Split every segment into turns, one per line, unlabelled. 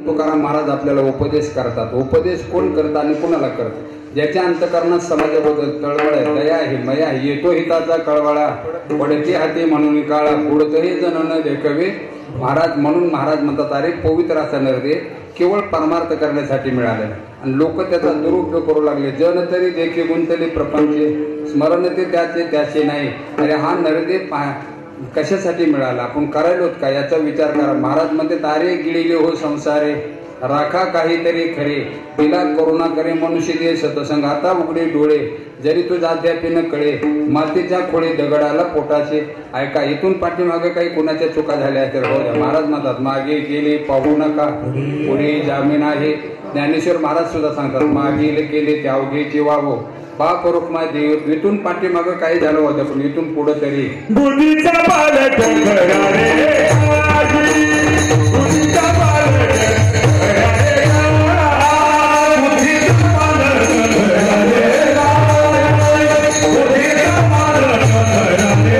तुकाराम महाराज आपल्याला उपदेश करतात. उपदेश कोण करतं आणि कोणाला करतं? ज्याच्या अंतकरणात समाजाबद्दल तळमळ आहे, दया आहे, मया आहे, येतो हिताचा कळवळा, पडती हाती म्हणून काळा, पुढतही जण न देखवे. महाराज म्हणून महाराज म्हणतात, अरे पवित्र असा नरदे केवळ परमार्थ करण्यासाठी मिळालेला आणि लोक त्याचा दुरुपयोग करू लागले. जन तरी देखे गुंतले प्रपंचे, स्मरण ते त्याचे नाही. अरे हा नरदे कशासाठी मिळाला, आपण करायलोत का याचा विचार करा. महाराज म्हणते, तारे गिळिले हो संसारे, राखा काहीतरी खरे, तिला करुणा करे मनुष्य दे सतसंग. आता उघडे डोळे जरी तू अद्यापीन कळे, मातीच्या खोळी दगडाला पोटाचे. ऐका, इथून पाठीमागे काही कोणाच्या चुका झाल्या तर हो द्या. महाराज म्हणतात, मागे गेले पाहू नका, पुढे जामीन आहे. ज्ञानेश्वर महाराज सुद्धा सांगतात, मागील केले त्या अवघेची वावो, बाप रुक्मा देव. इथून पाठीमागं काही झालं होतं, पण इथून पुढं तरी
बुद्धीचा पालक करा रे, बुद्धीचा पालक करा रे, बुद्धीचा पालक करा रे, बुद्धीचा पालक करा रे,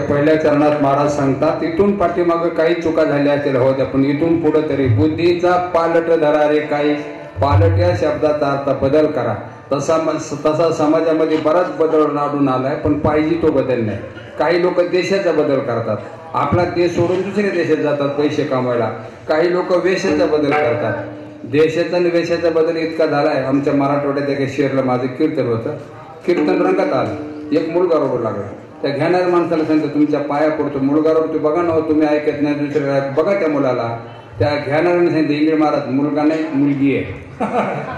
पहिल्या चरणात महाराज सांगतात, इथून पाठीमागं काही चुका झाल्या असतील हो द्या, पण इथून पुढे तरी बुद्धीचा पालट धरा रे काही. पालट या शब्दाचा अर्थ बदल करा. तसा समाजामध्ये बराच बदल आढळून आलाय, पण पाहिजे तो बदल नाही. काही लोक देशाचा बदल करतात, आपला देश सोडून दुसऱ्या देशात जातात पैसे कमवायला. काही लोक वेशाचा बदल करतात. देशाचा आणि वेशाचा बदल इतका झालाय. आमच्या मराठवाड्यात एका शेरला माझं कीर्तन होतं. कीर्तन रंगात आलं, एक मुलगा रोड लागला. त्या घेणाऱ्या माणसाला सांगतो, तुमच्या पाया पडतो, मुलगा रोड तू बघा ना, तुम्ही ऐकत नाही, दुसऱ्या बघा त्या मुलाला. त्या घेणाऱ्याने सांगितलं, इंग्लिश महाराज मुलगा नाही मुलगी आहे.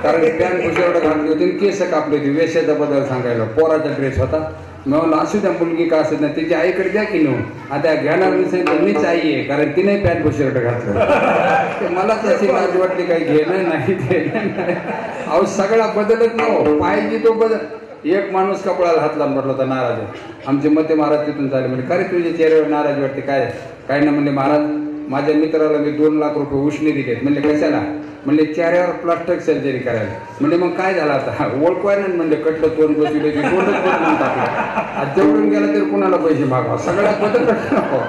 कारण पॅन्ट पुशेवढं घातली होती, केस कापली होती. वेशाचा बदल सांगायला पोराचा ड्रेस होता. म्हणून असू द्या मुलगी का असत नाही, तिची आईकडे द्या की नेऊन. आता घेणाऱ्याने सांगितलं, मीच आई आहे, कारण तिने पॅन्ट पुशेवढं घातलं. मला तशी लाज वाटली, काही घेणं नाही देणं नाही. अहो सगळा बदलच नव्हतो, पाहिजे तो बदल. एक माणूस कपडाला हात लावून म्हटलं होता, नाराज आहे. आमचे मते महाराज तिथून झाले. म्हणजे खरे तुझ्या चेहऱ्यावर नाराज वाटते काय? काय ना म्हणले, महाराज माझ्या मित्राला मी 2 लाख रुपये उसने दिलेत. म्हणले कशाला? म्हणले चेहऱ्यावर प्लास्टिक सर्जरी करायला. म्हणजे मग काय झालं आता? ओळखवाय नाही म्हणले, कटलं तोंड बसवले की तोंडच बदलून टाकलं. जेवढून गेला तरी कुणाला पैसे मागवा, सगळ्या बदल नको.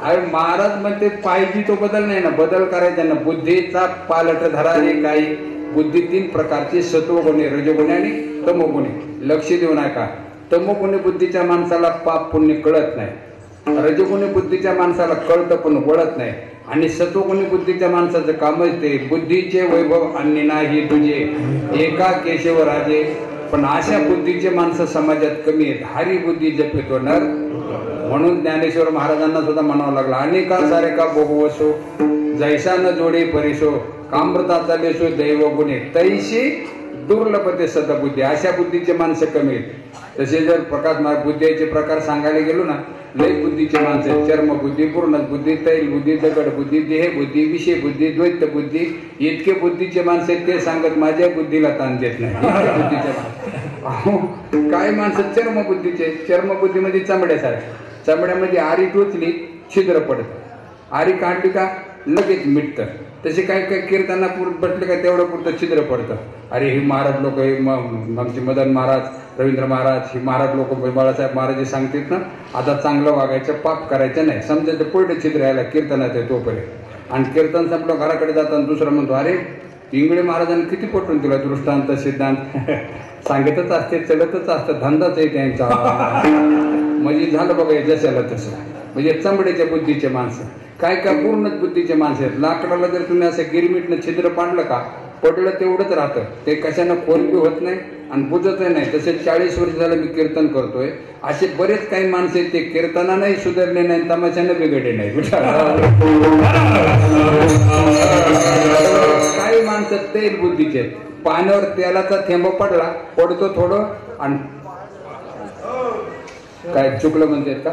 अरे महाराज म्हणते पाहिजे तो बदल नाही ना, बदल करायचा ना. बुद्धीचा पालट धरा रे काही. बुद्धी 3 प्रकारची, सत्वगुणी, रजोगुणी आणि तमोगुणी. लक्ष देऊ नका. तमोगुणी बुद्धीच्या माणसाला पाप पुण्य कळत नाही. रजोगुणी बुद्धीच्या माणसाला कळतं पण वळत नाही. आणि सत्वगुणी बुद्धीच्या माणसाचं कामच ते, बुद्धीचे वैभव अन्य नाही तुझे, एका केशव राजे. पण अशा बुद्धीचे माणसं समाजात कमी आहेत. हरी बुद्धी जपितो नर. म्हणून ज्ञानेश्वर महाराजांना सुद्धा म्हणावं लागलं, अनेका सारे का बहुवसो, जैसा न जोडे परिसो, कामृताचा लेसो दैव गुणे, तैशी दुर्लभते सतबुद्धी. अशा बुद्धीचे माणसं कमी आहेत. तसे जर बुद्धीचे प्रकार सांगायला गेलो ना, लय बुद्धीचे माणसं, चर्म बुद्धी, पूर्ण बुद्धी, तैल बुद्धी, दगड बुद्धी, देह बुद्धी, विषय बुद्धी, द्वैत बुद्धी, इतके बुद्धीचे माणसं ते सांगत माझ्या बुद्धीला ताण देत नाही. बुद्धीचे काय माणसं चर्म बुद्धीचे. चर्म बुद्धीमध्ये चमड्यासारखे. चमड्यामध्ये आरी टोचली छिद्र पडत. आरी काढली का लगेच मिटतं. तसे काही काही कीर्तना बसले का तेवढं पुरतं छिद्र पडतं. अरे ही महाराज लोक हे आमचे मदन महाराज, रवींद्र महाराज, ही महाराज लोक बाळासाहेब महाराज जे सांगतात ना, आता चांगलं वागायचं, पाप करायचं नाही, समजायचं पुढे छिद्र यायला कीर्तनात आहे तोपर्यंत. आणि कीर्तन संपलं घराकडे जाताना दुसरा म्हणतो, अरे इंगळे महाराजांनी किती पटवून तुला दृष्टांत सिद्धांत सांगतच असते, चलतच असतं, धंदाच आहे त्यांचा. म्हणजे झालं बघा जशाला तसं. म्हणजे चमड्याच्या बुद्धीचे माणसं, काय काय पूर्णच बुद्धीचे माणसं आहेत. लाकडाला जर तुम्ही असं गिरमीटनं छिद्र पाडलं का, पडलं तेवढंच राहतं, ते कशानं खोल बी होत नाही आणि बुजतही नाही. तसेच 40 वर्ष झालं मी कीर्तन करतोय, असे बरेच काही माणसं आहेत ते कीर्तनानंही सुधारले नाही, तमाशानं बिघडले नाही. काही माणसं तेल बुद्धीचे आहेत, पाण्यावर तेलाचा थेंब पडला, पडतो थोडं आणि काय चुकलं म्हणतात का,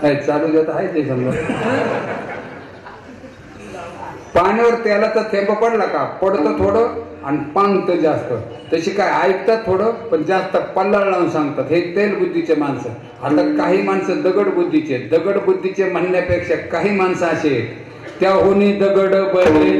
नाही चालू देत आहे ते समजा. पाण्यावर तेलाचा थेंब पडला का, पडतं थोडं आणि पांगतं जास्त. तशी काय ऐकतात थोडं पण जास्त पल्ला लावून सांगतात. हे तेल बुद्धीचे माणसं. आता काही माणसं दगड बुद्धीचे, दगड बुद्धीचे म्हणण्यापेक्षा काही माणसं असे त्याहुनी दगड बरले,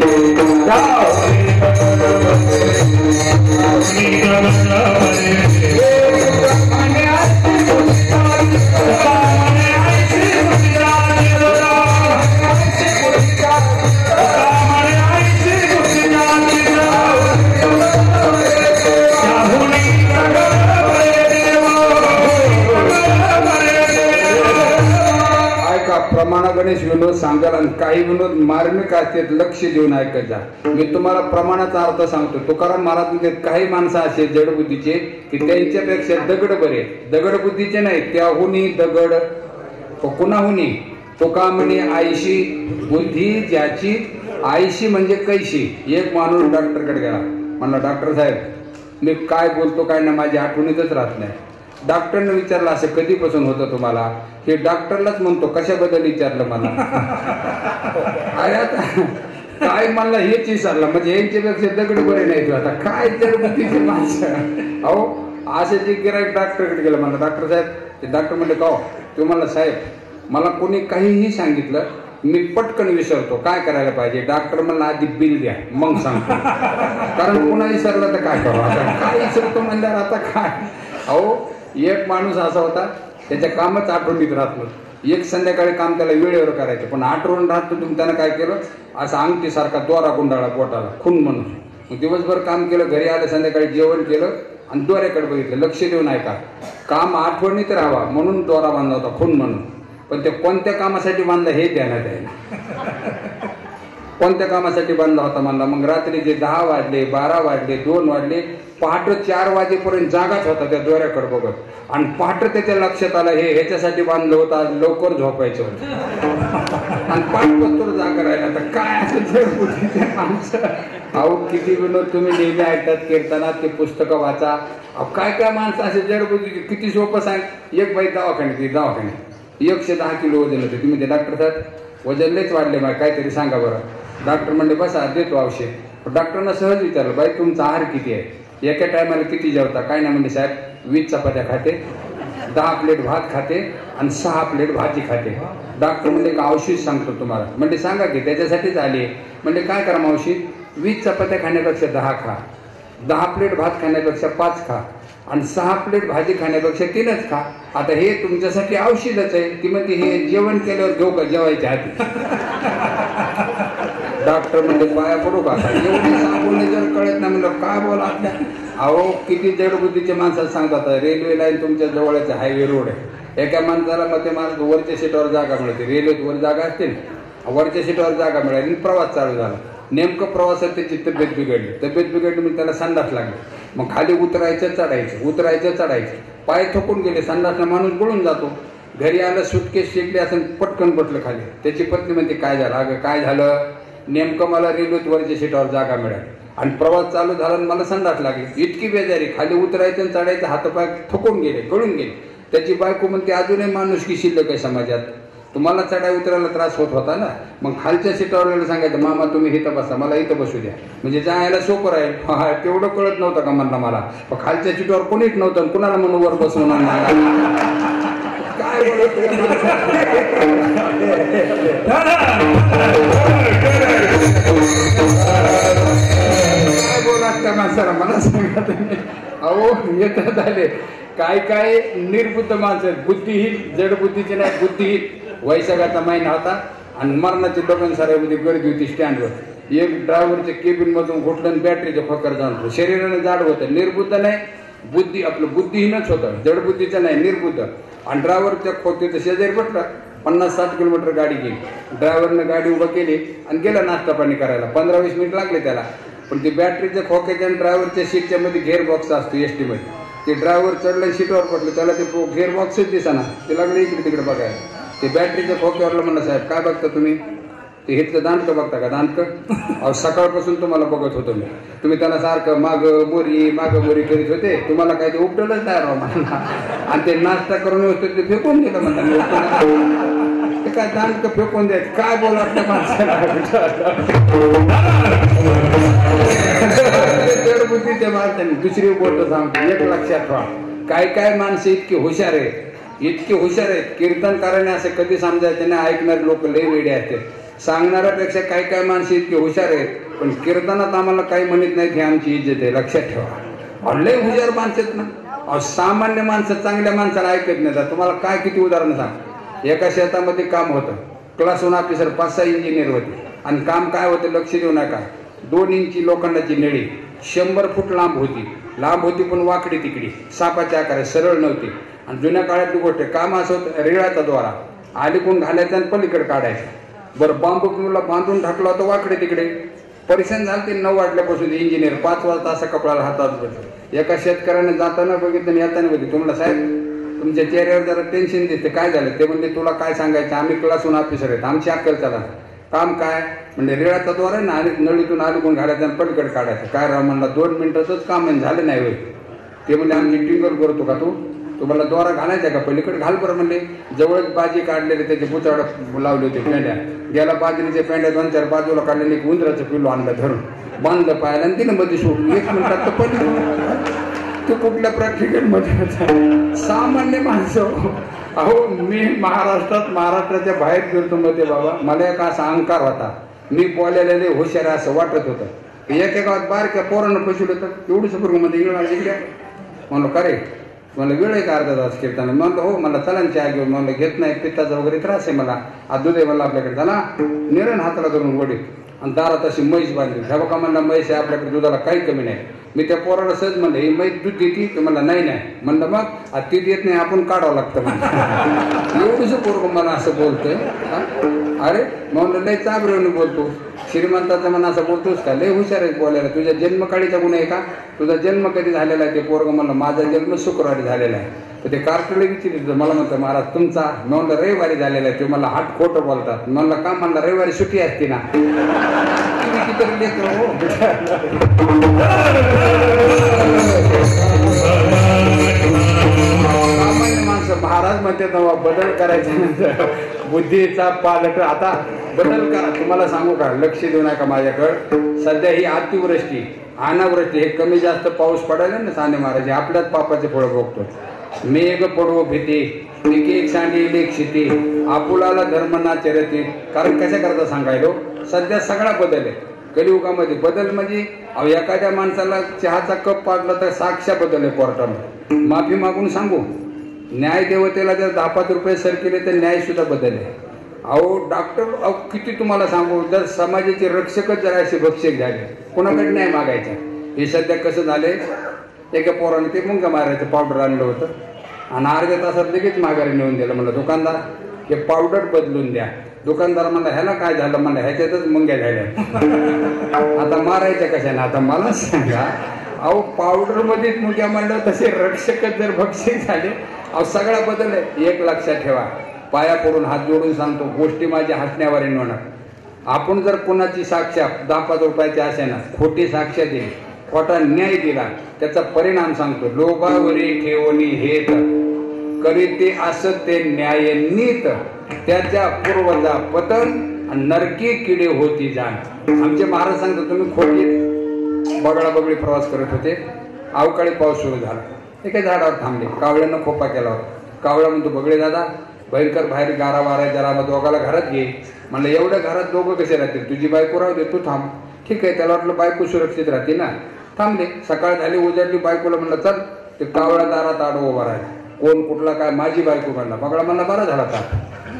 प्रमाण गणेश विनोद सांगाल आणि काही विनोद मार्मिक असतात, लक्ष देऊन ऐकत जा. मी तुम्हाला प्रमाणाचा अर्थ सांगतो. तुकाराम महाराज म्हणजे काही माणसं असे जडबुद्धीचे की त्यांच्यापेक्षा दगड बरे, दगड बुद्धीचे नाही, त्याहुनी दगड कुणाहुनी. तुका म्हणे आईशी बुद्धी ज्याची, आईशी म्हणजे कैशी. एक माणूस डॉक्टरकडे गेला, म्हणला डॉक्टर साहेब मी काय बोलतो काय ना माझी आठवणीतच राहत नाही. डॉक्टरने विचारलं असं कधीपासून होतं तुम्हाला, हे डॉक्टरलाच म्हणतो कशाबद्दल विचारलं मला. अरे आता काय मला हेच विचारलं, म्हणजे यांच्यापेक्षा दगड बरे नाही. आता काय तर बुद्धीचे माणसं. अहो असे जे गिराईक डॉक्टरकडे गेलं, मला डॉक्टर साहेब, ते डॉक्टर म्हणले का ते म्हणलं साहेब मला कोणी काहीही सांगितलं मी पटकन विसरतो, काय करायला पाहिजे. डॉक्टर म्हणला आधी बिल द्या मग सांगतो, कारण पुन्हा विसरलं तर काय करू, आता काय विसरतो म्हणल्यावर आता काय. अहो एक माणूस असा होता त्याच्या कामच आठवणीत राहत नव्हतं. एक संध्याकाळी काम त्याला वेळेवर करायचं पण आठवण राहत नव्हतं. त्यानं काय केलं, असं अंगठीसारखा दोरा गुंडाळा पोटाला खून म्हणून. मग दिवसभर काम केलं, घरी आलं, संध्याकाळी जेवण केलं आणि दोऱ्याकडे बघितलं. लक्ष देऊन ऐका, काम आठवणीत राहावा म्हणून दोरा बांधला होता खून म्हणून. पण ते कोणत्या कामासाठी बांधला हे ध्यानात आहे, कोणत्या कामासाठी बांधला होता म्हणला. मग रात्रीचे 10 वाजले, 12 वाजले, 2 वाजले, पहाटे 4 वाजेपर्यंत जागाच होता त्या दोऱ्याकडे बघत. आणि पहाटे त्याच्या लक्षात आलं हे ह्याच्यासाठी बांधलं होतं, आज लवकर झोपायचं होतं आणि पाठपत्र जागा राहिला. तर काय असं माणसं. अहो किती विनोद तुम्ही नेहमी ऐकतात कीर्तनात, ते पुस्तकं वाचा. अहो काय काय माणसं असे जडबुद्धीचे, किती सोपं सांग. एक बाई दवाखान्यात 110 किलो वजन होते. तुम्ही ते डॉक्टर साहेब वजन लयच वाढले मग काहीतरी सांगा बरं. डॉक्टर म्हणले बसा देतो औषध. डॉक्टरना सहज विचारलं बाई तुमचा आहार किती आहे, एका टायमाला किती जेवता. काय नाही म्हणजे साहेब 20 चपात्या खाते, 10 प्लेट भात खाते आणि 6 प्लेट भाजी खाते. डॉक्टर म्हणजे का औषध सांगतो तुम्हाला. म्हणजे सांगा की त्याच्यासाठीच आले. म्हणजे काय करा मावशी, 20 चपात्या खाण्यापेक्षा 10 खा, 10 प्लेट भात खाण्यापेक्षा 5 खा आणि 6 प्लेट भाजी खाण्यापेक्षा 3च खा. आता हे तुमच्यासाठी औषधच आहे. ती म्हणते हे जेवण केल्यावर घेऊ का जेवायच्या आधी. डॉक्टर म्हणजे पाया पडू का, एवढी सांगून जर कळत नाही म्हणलं काय बोला आपल्या. अहो किती जडबुद्धीचे माणसाला सांगतात. रेल्वे लाईन तुमच्या जवळचे हायवे रोड आहे, एका माणसाला मग ते माणूस वरच्या सीटावर जागा मिळते. रेल्वेत वर जागा असते ना, वरच्या सीटावर जागा मिळाली, प्रवास चालू झाला. नेमकं प्रवासात त्याची तब्येत बिघडली म्हणजे त्याला संडास लागली. मग खाली उतरायचं चढायचं, पाय थकून गेले, संडासला माणूस बुडून जातो. घरी आलं सुटकेस शेकले असं पटकन पटलं खाली. त्याची पत्नी म्हणते काय झालं. अगं काय झालं, नेमकं मला रेल्वेत वरच्या सीटावर जागा मिळाली आणि प्रवास चालू झाला आणि मला संडास लागली. इतकी बेजारी, खाली उतरायचं आणि चढायचं, हातपाय थकून गेले, गळून गेले. त्याची बायको म्हणते अजूनही माणूस की शिल्लक आहे समाजात. तुम्हाला चढाई उतरायला त्रास होत होता ना, मग खालच्या सीटावर सांगायचं मामा तुम्ही इथं बसा, मला इथं बसू द्या, म्हणजे जायला सोपं राहील. हा तेवढं कळत नव्हतं का म्हणलं मला. पण खालच्या सीटावर कोणीच नव्हतं, कुणाला म्हणून वर बसवून काय बोलत काय बोलात त्या माणसाला मला सांगा तुम्ही. अहो येतात आले काय काय निर्बुद्ध माणसं, बुद्धिहीन, जड बुद्धीचे नाही, बुद्धिहीन. वैशाखाचा महिना होता आणि मरणाची दोघां साऱ्यामध्ये गर्दी होती स्टँडवर. एक ड्रायव्हरच्या केबिन मधून घुटलं, बॅटरीचं फकर जाणतो, शरीराने जाड होतं, निर्बुद्ध नाही, बुद्धी आपलं बुद्धिहीनच होतं, जड बुद्धीचं नाही, निर्बुद्ध. आणि ड्रायव्हरच्या खोतीचं शेजारी बसला, 50-60 किलोमीटर गाडी गेली. ड्रायव्हरनं गाडी उभं केली आणि गेला नाश्ता पाणी करायला. 15-20 मिनिट लागले त्याला. पण ती बॅटरीच्या खोक्याच्या आणि ड्रायव्हरच्या सीटच्या मध्ये गेअर बॉक्स असतो एसटी मध्ये. ते ड्रायव्हर चढलं सीटवर पडलं, त्याला ते गेअर बॉक्सच दिसाना. ते लागले इकडे तिकडे बघायला. ते बॅटरीच्या खोक्यावरला म्हणलं साहेब काय बघता तुम्ही, ते हिथलं दांडकं बघता का दांडकं. अहो सकाळपासून तुम्हाला बघत होतो मी, तुम्ही त्याला सारखं माग मोरी करीत होते, तुम्हाला काय ते उपटलंच नाही राव म्हणा. आणि ते नाश्ता करून व्यवस्थित ते फेकून दिलं म्हणतात. ते काय दांडकं फेकून द्यायचं, काय बोला त्या माणसाला. बुद्धीच्या माणसाने दुसरी गोष्ट सांगतो, एक लक्षात ठेवा. काय काय माणसं इतकी हुशार आहेत, इतके हुशार आहेत. कीर्तनकाराने असं कधी समजायचं नाही, ऐकणारे लोक लय वेडे आहेत. सांगणाऱ्यापेक्षा काय काय माणसं इतके हुशार आहेत, पण कीर्तनात आम्हाला काही म्हणत नाहीत, ही आमची इज्जत आहे, लक्षात ठेवा. लय हुशार माणसं आहेत ना. सामान्य माणसं चांगल्या माणसाला ऐकत नाही. तुम्हाला काय किती उदाहरण सांग. एका शेतामध्ये काम होतं, क्लास 1 ऑफिसर, 5-6 इंजिनियर होते. आणि काम काय होतं लक्ष देऊ नका. 2 इंची लोखंडाची नळी 100 फूट लांब होती पण वाकडी तिकडी, सापाच्या आकारात, सरळ नव्हती. आणि जुन्या काळातली गोष्ट, काम असं होतं, रेळाचा द्वारा अलीकडून घालायचा आणि पलीकडे काढायचा. बरं बांबू पिऊला बांधून टाकला होता वाकडे तिकडे. परेशान झाले ते 9 वाजल्यापासून इंजिनियर, 5 वाजता असा कपड्याला हातात बसले. एका शेतकऱ्याने जाताना बघितलं आणि येताना बघितलं. तुम्हाला साहेब तुमच्या चेहऱ्यावर जरा टेन्शन दिसते, काय झालं. ते म्हणजे तुला काय सांगायचं, आम्ही क्लास 1 ऑफिसर आहेत, आमची अक्कल चला. काम काय म्हणजे रेळाचा द्वारा आहे ना, नळीतून अलीकडून घालायचं आणि पलीकडे काढायचं. काय राव म्हणला, 2 मिनिटातच काम आहे, झालं नाही होय. ते म्हणजे आमची टिंगर करतो का तुम्हाला द्वारा घालायचा का, पलीकडे घाल बरं म्हणले. जवळच बाजी काढलेले, त्याचे बुचाड लावले होते पेंड्या. गेला बाजरीच्या पेंड्या 2-4 बाजूला काढलेले, एक उंदराचं पिल्लू आणलं धरून, बांधलं पायाला आणि तिने मध्ये सोडून 1 मिनिटात तर पडली. तो कुठल्या प्रॅक्टिकल मध्ये होता. सामान्य माणसं. अहो मी महाराष्ट्राच्या बाहेर गेलतो मध्ये बाबा, मला एक असा अहंकार होता, मी बोलायला लय हुशार असं वाटत होतं. एका गावात बारक्या पोरांना फसवलं तर एवढं सफर मध्ये इकडे म्हणलो का रे, मला वेळ आहे का अर्धा तास कीर्तन. म्हणलं हो, मला चला चहा घेऊन. म्हणलं घेत नाही, पित्ताचा वगैरे त्रास आहे मला, आज दूध आहे मला आपल्याकडे. झाला निरण हाताला धरून वडील आणि दारात अशी म्हैस बांधली. ह्या बघा म्हणला म्हैस आहे आपल्याकडे, दुधाला काही कमी नाही. मी त्या पोराला सहज म्हणलं ही म्हैस दूध देते, ते म्हणला नाही. म्हणलं मग ती देत नाही, आपण काढावं लागतं म्हणलं. एवढंच पोरग मला असं बोलतोय. अरे म्हणलं लय चाबरेवणी बोलतो, श्रीमंताचा म्हणा असं बोलतोस का, लय हुशार आहे बोलायला. तुझ्या जन्मकाळीचा गुन्हा आहे का, तुझा जन्म कधी झालेला आहे. ते पोरग म्हणलं माझा जन्म शुक्रवारी झालेला आहे. तर ते कार्टला विचारित मला म्हणतं महाराज तुमचा. म्हणलं रविवारी झालेला आहे. ते मला हात खोटं बोलतात. म्हणलं का, म्हणलं रविवारी सुट्टी असते ना. कितीतरी लेकर हो. सामान्य माणसं महाराज म्हणते तेव्हा बदल करायच्या नंतर बुद्धीचा पालट. आता बदल करा. तुम्हाला सांगू का, लक्ष देऊ नका माझ्याकडं. सध्या ही अतिवृष्टी अनावृष्टी, हे कमी जास्त पाऊस पडायला ना साने महाराज, आपल्याच पापाचे फळ भोगतो. मेघ पडवो भीती, एक सांडी लेख शिती, आपुलाला धर्म ना चरती. कारण कशा करता सांगायलो, सध्या सगळा बदल आहे कलियुगामध्ये. बदल म्हणजे एखाद्या माणसाला चहाचा कप पाडला तर साक्षा बदल आहे कोर्टामध्ये. माफी मागून सांगू, न्यायदेवतेला जर 10-5 रुपये सर केले तर न्याय सुद्धा बदल आहे. अहो डॉक्टर, किती तुम्हाला सांगू, जर समाजाचे रक्षकच जर असे भक्षक झाले, कोणाकडे न्याय मागायचा. हे सध्या कसं झालंय, एका पोराने ते मुंग्या मारायचं पावडर आणलं होतं आणि अर्ध्या तासात लगेच माघारी नेऊन दिलं. म्हणलं दुकानदार हे पावडर बदलून द्या. दुकानदार म्हणला ह्याला काय झालं, म्हणलं ह्याच्यातच मुंग्या झाल्या. आता मारायच्या कशाने, आता मला सांगा. अहो पावडर मध्येच मुंग्या मारलं, तसे रक्षकच जर भक्षक झाले. अहो सगळा बदल आहे. एक लक्षात ठेवा, पाया पडून हात जोडून सांगतो, गोष्टी माझ्या हसण्यावर होणार. आपण जर कोणाची साक्ष 10-5 रुपयाची असेना खोटी साक्ष दिली, खोटा न्याय दिला, त्याचा परिणाम सांगतो. लोभावरी ठेवणी हेत करीते असत्य न्याय नीत त्याच्या पूर्वजा पतन आणि नरकी किडे होती जाण. आमचे महाराज सांगतो तुम्ही खोटी बगळा बगळी प्रवास करत होते. अवकाळी पाऊस सुरू झाला. एका झाडावर थांबले. कावळ्यानं खोपा केला होता. कावळा म्हणतो बगळे दादा भयंकर बाहेर गारा वारा जरा मग दोघाला घरात घे. म्हणलं एवढ्या घरात दोघं कसे राहतील. तुझी बायको राहू दे तू थांब. ठीक आहे. त्याला वाटलं बायको सुरक्षित राहते ना. थांबले. सकाळ झाली उजाडली. बायकोला म्हणलं चल. ते कावळा दारात आडो उभा राहिला. कोण कुठला काय माझी बायको म्हणला. बगळा म्हणला बरा झाला का.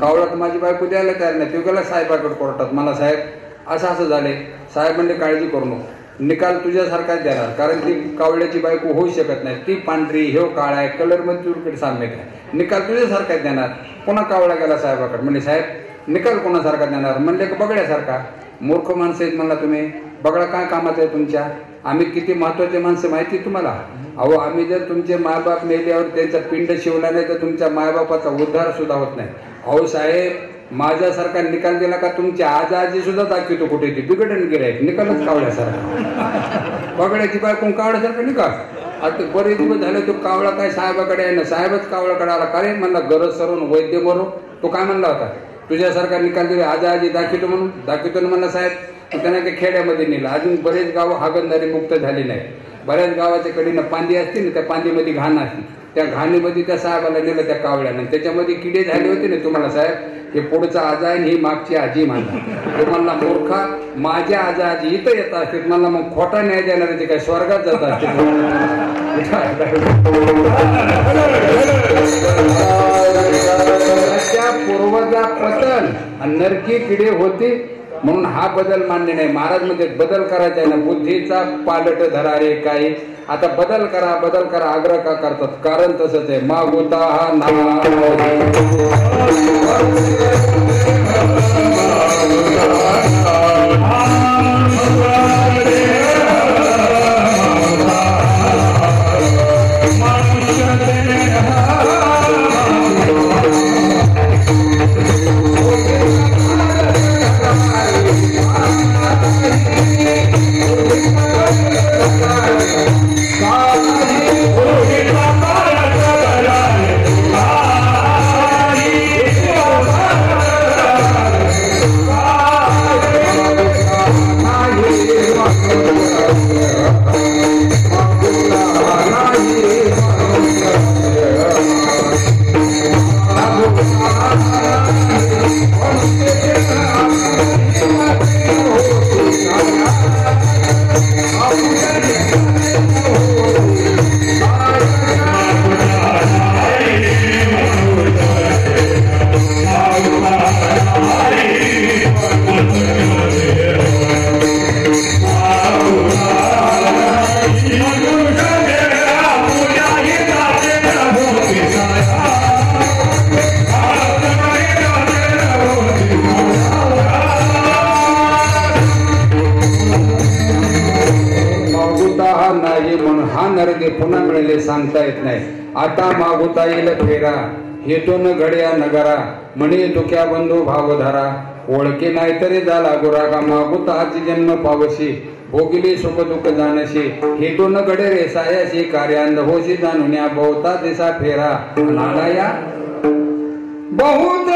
कावळा तर माझी बायको द्यायला तयार नाही. तो गेला साहेबाकडे कोर्टात. मला साहेब असं झाले. साहेब म्हणले काळजी करू नको. निकाल तुझ्यासारखाच देणार कारण ती कावळ्याची बायको होऊ शकत नाही. ती पांढरी हे काळा आहे कलर मध्ये तुरकडे साम्य आहे. निकाल तुझ्यासारखाच देणार. पुन्हा कावळा गेला साहेबाकडे. म्हणजे साहेब निकाल कोणासारखा देणार. म्हणले का बगड्यासारखा. मूर्ख माणसं आहेत म्हणला तुम्ही. बगळा काय कामाचं आहे तुमच्या. आम्ही किती महत्वाचे माणसं माहिती तुम्हाला. अहो आम्ही जर तुमचे मायबाप मेल्यावर त्यांचा पिंड शिवला नाही तर तुमच्या मायबापाचा उद्धार सुद्धा होत नाही. अहो साहेब माझ्यासारखा निकाल दिला का तुमची आजी सुद्धा दाखवतो कुठे ती बिघडण गिरायक निकालच कावळ्यासारखा. बगड्याची बायको कावळ्यासारखा निकाल. आता बरेच दिवस झाले तो कावळा काय साहेबाकडे आहे ना. साहेबच कावळाकडे आला. का रे म्हणला गरज सरून वैद्य मरो. तो काय म्हणला होता तुझ्यासारखा निकाल दिला आजी दाखवतो म्हणून. दाखवतो ना म्हणला साहेब. त्यांना ते खेड्यामध्ये नेलं. अजून बरेच गाव हागणदारी मुक्त झाली नाही. बऱ्याच गावाच्या कडीनं पांदी असते ना. त्या पांदीमध्ये घाण असते. त्या घाणीमध्ये त्या साहेबाला नेलं त्या कावळ्यानं. त्याच्यामध्ये किडे झाले होते ना तुम्हाला साहेब. हे पुढचा आजा आहे ही मागची आजी म्हणला. तुम्हाला मूर्खा माझ्या आजी इथं येत असते. मला मग खोटा न्याय देणार ते काय स्वर्गात जात असते. पूर्वजा पतन आणि नरकी किडे होती म्हणून हा बदल मान्य नाही. महाराज मध्ये बदल करायचा आहे ना. बुद्धीचा पालट धरा रे काही. आता बदल करा आग्रह का करतात कारण तसंच आहे. मागुता हा ना पुन्हा मिळेल सांगता येत नाही. आता मागुता येईल फेरा हेतून घड्या नगरा म्हणे दुख्या बंधू भावधारा ओळखे नाही तरी झाला गुरागा मागुता हाची जन्म पावशी भोगिली सुख दुःख जाणशी हेतून घडे रे सायाशी कार्यांद होशी जाणून बहुता दिसा फेरा नालाया बहुत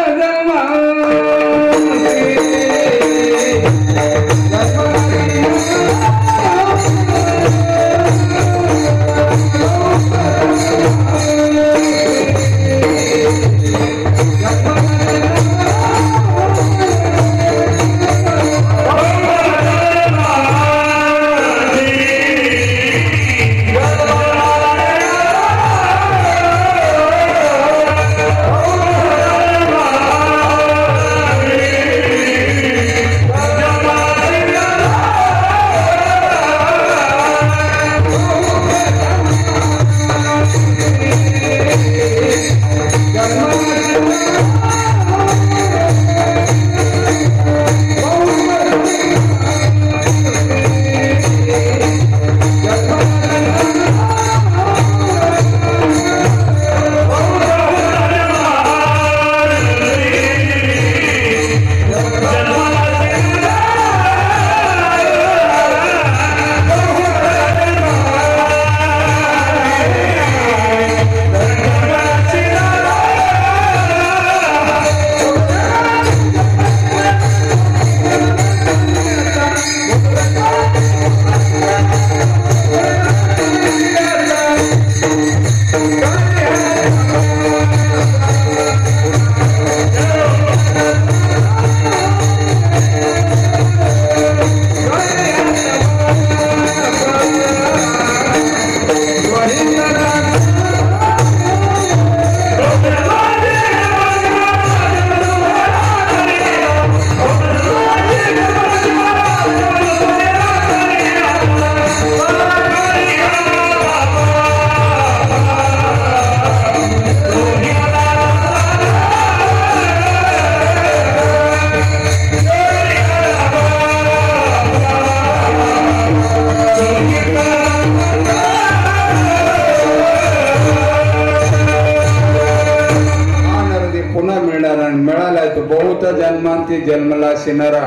जन्मांती जन्मला शिनरा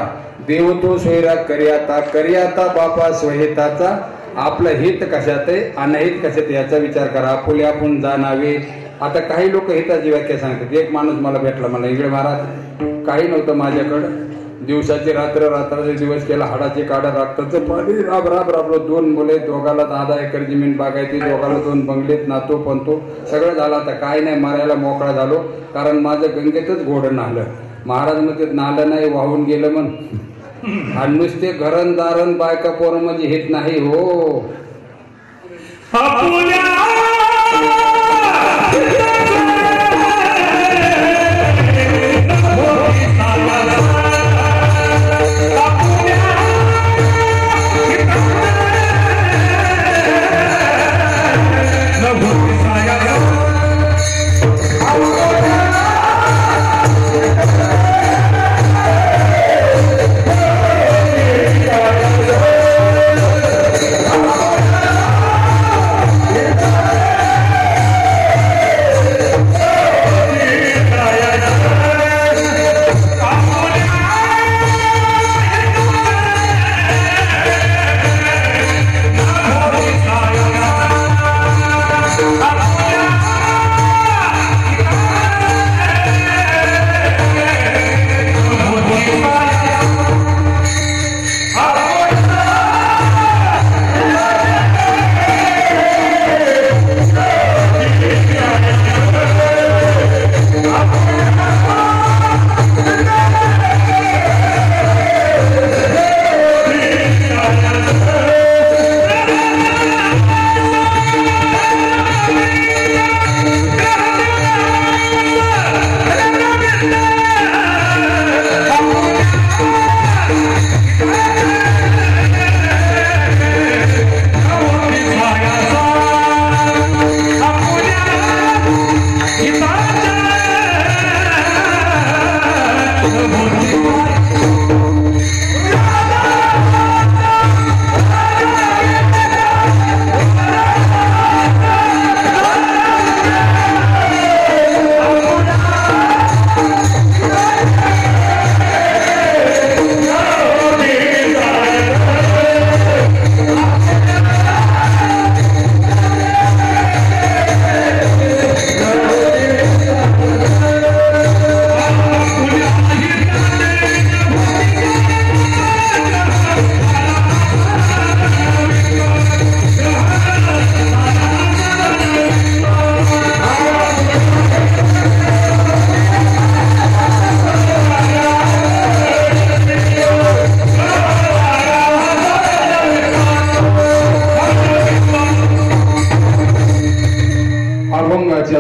देव तो सोयरा करियाता बापा स्वहिताचा. आपलं हित कशात आहे अनहित कशात याचा विचार करा. आपुले आपण जाणावे. आता काही लोक हिताची व्याख्या सांगतात. एक माणूस मला भेटला, मला इंगळे महाराज काही नव्हतं माझ्याकडं, दिवसाचे रात्र रात्राचे दिवस केला, हाडाचे काढा रक्ताचं पाणी राब राब राबलो. 2 मुले, दोघाला 10 एकर जमीन बागायती, दोघाला 2 बंगलेत, नातो पंतो सगळं झालं. आता काय नाही, मारायला मोकळा झालो, कारण माझं गंगेतच घोडं नाहलं. महाराज मध्ये नालं नाही, वाहून गेलं म्हण. आणि नुसते घरंदारण बायका पोरं म्हणजे हेच नाही हो.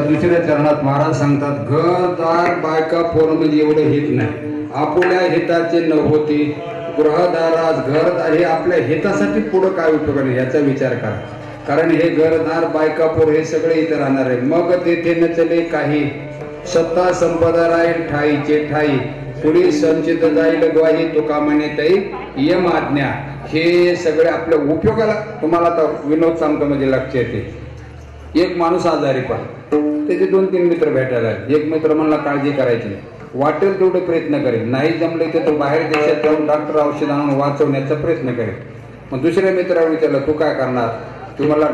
दुसऱ्या चरणात महाराज सांगतात, घरदार बायका पोरं म्हणजे एवढं हित नाही. आपल्या हिताचे न होती गृहदारास घरदार हे आपल्या हितासाठी पुढं काय उपयोग नाही याचा विचार करा. कारण हे घरदार बायका पोर हे सगळे इथं राहणार आहे. मग तेथे न चले काही सत्ता संपदा राहील ठाईचे ठाई पुढे संचित जाईल ग्वाही तुका म्हणे तई यम आज्ञा. हे सगळे आपल्या उपयोगाला. तुम्हाला आता विनोद सांगतो म्हणजे लक्ष येते. एक माणूस आजारी पण त्याचे 2-3 मित्र भेटायला. एक मित्र म्हणला काळजी करायची नाही, वाटेल तेवढे प्रयत्न करेल, नाही जमले तर तो बाहेर देशात जाऊन डॉक्टर औषध आणून वाचवण्याचा प्रयत्न करेल. मग दुसऱ्या मित्राला विचारलं तू काय करणार. तुम्हाला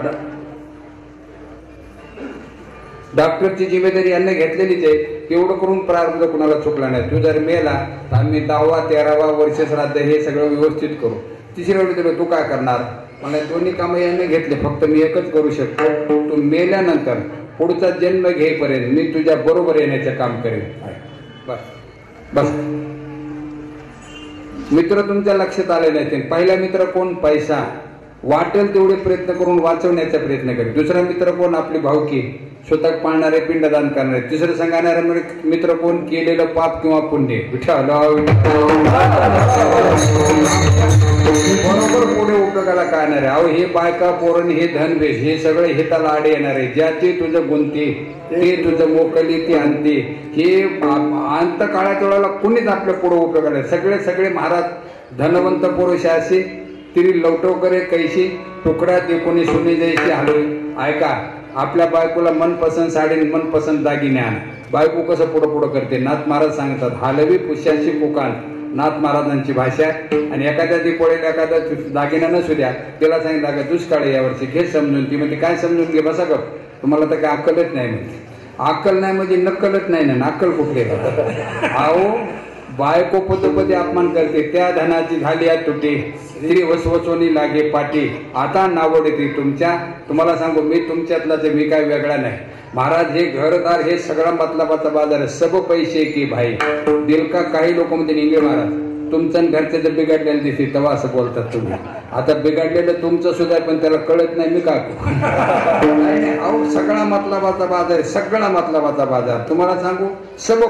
डॉक्टरची जिम्मेदारी यांनी घेतलेलीच आहे, तेवढं करून प्रारब्ध कुणाला चुकला नाही. तू जर मेला तर आम्ही 10वा 13वा वर्ष श्राद्ध हे सगळं व्यवस्थित करू. तिसऱ्या विचारलं तू काय करणार. मला दोन्ही कामं यांनी घेतले, फक्त मी एकच करू शकतो. तू मेल्यानंतर पुढचा जन्म घेईपर्यंत मी तुझ्या बरोबर येण्याचं काम करेन. बस बस. मित्र तुमच्या लक्षात आले नाही. पहिला मित्र कोण, पैसा, वाटेल तेवढे प्रयत्न करून वाचवण्याचा प्रयत्न करेल. दुसरा मित्र कोण, आपली भावकी, स्वतः पाळणारे, पिंडदान करणारे. तिसरं सांगणारे मित्र कोण, केलेलं पाप किंवा पुण्य. बरोबर पुढे उपयोगाला काय येणार आहे. अहो हे बायका पोरण हे धनवेश हे सगळे हिताला आडे येणार आहे. ज्याचे तुझं गुंती ते तुझं मोकली ती आणते. हे अंत काळाच्या वेळेला कुणीच आपल्या पुढे उपयोगाला. सगळे महाराज धनवंत पुरुष असे तिरी लवटव करे कैशी तुकडा ते कोणी सुने जैशी हलवे. ऐका, आपल्या बायकोला मनपसंत साडी मनपसंत दागिने आण. बायको कसं पुढं पुढं करते. नाथ महाराज सांगतात हालवी पुष्याची पुकान, नाथ महाराजांची भाषा. आणि एखाद्या दिपोळीला एखादा दागिना नसू द्या, तिला सांगितलं का दुष्काळ यावर्षी घे समजून. ती म्हणते काय समजून घे, बसा गप, तुम्हाला तर काय अक्कलच नाही. म्हणजे अक्कल नाही म्हणजे नक्कलच नाही ना, अक्कल कुठले. अहो बायको पदोपदी अपमान करते, त्या धनाची झाली या तुटी, स्त्री वसवसोनी लागे पाठी, आता नावड येते तुमच्या. तुम्हाला सांगू मी तुमच्यातलाच, मी काय वेगळा नाही. महाराज हे घरदार हे सगळा मतलबाचा बाजार आहे. सब पैसे की भाई दिल का. काही लोक म्हणते निंगे महाराज तुमचं घरचं जर बिघडलेलं दिसते तेव्हा असं बोलतात तुम्ही. आता बिघडलेलं तुमचं सुद्धा पण त्याला कळत नाही, मी का अहो सगळा मतलबाचा बाजार आहे, सगळा मतलबाचा बाजार. तुम्हाला सांगू सब